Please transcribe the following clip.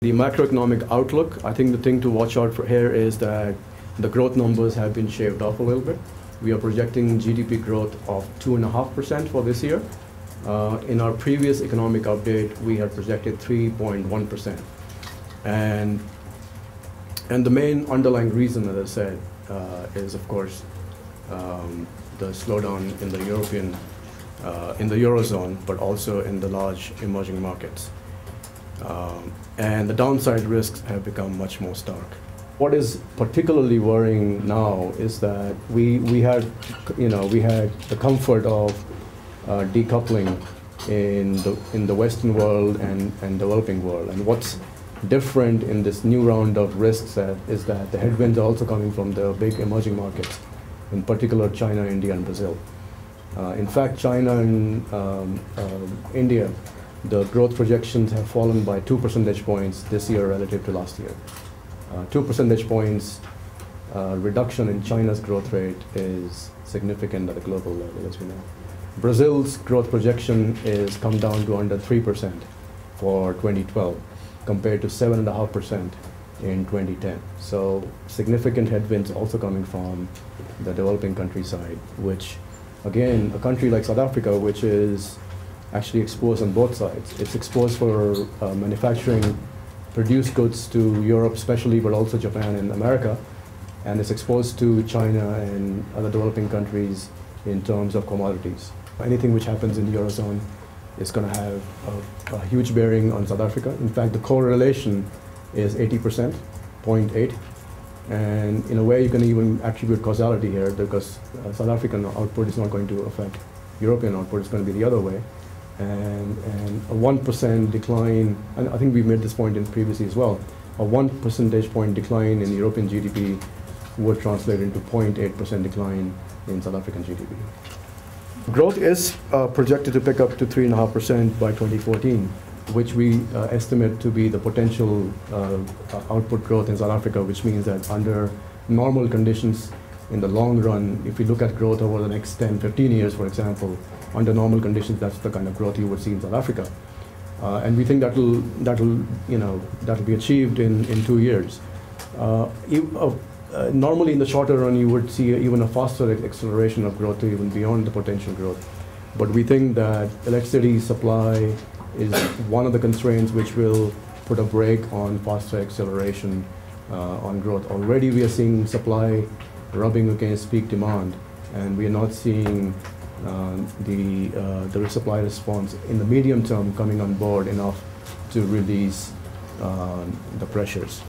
The macroeconomic outlook, I think the thing to watch out for here is that the growth numbers have been shaved off a little bit. We are projecting GDP growth of 2.5% for this year. In our previous economic update, we had projected 3.1%. And the main underlying reason, as I said, is of course the slowdown in the in the eurozone, but also in the large emerging markets. And the downside risks have become much more stark. What is particularly worrying now is that we had the comfort of decoupling in the Western world and developing world. And what's different in this new round of risks is that the headwinds are also coming from the big emerging markets, in particular China, India, and Brazil. In fact, China and India, the growth projections have fallen by 2 percentage points this year relative to last year. 2 percentage points reduction in China's growth rate is significant at a global level, as we know. Brazil's growth projection is come down to under 3% for 2012, compared to 7.5% in 2010. So significant headwinds also coming from the developing countryside, which, again, a country like South Africa, which is actually exposed on both sides. It's exposed for manufacturing produced goods to Europe especially, but also Japan and America, and it's exposed to China and other developing countries in terms of commodities. Anything which happens in the eurozone is going to have a huge bearing on South Africa. In fact, the correlation is 80%, 0.8, and in a way you can even attribute causality here, because South African output is not going to affect European output. It's going to be the other way. And a 1% decline, and I think we made this point in previously as well, a 1 percentage point decline in European GDP would translate into 0.8% decline in South African GDP. Growth is projected to pick up to 3.5% by 2014, which we estimate to be the potential output growth in South Africa, which means that under normal conditions in the long run, if you look at growth over the next 10, 15 years, for example, under normal conditions, that's the kind of growth you would see in South Africa. And we think that'll be achieved in 2 years. Normally in the shorter run, you would see even a faster acceleration of growth to even beyond the potential growth. But we think that electricity supply is one of the constraints which will put a brake on faster acceleration on growth. Already we are seeing supply rubbing against peak demand, and we are not seeing the supply response in the medium term coming on board enough to release the pressures.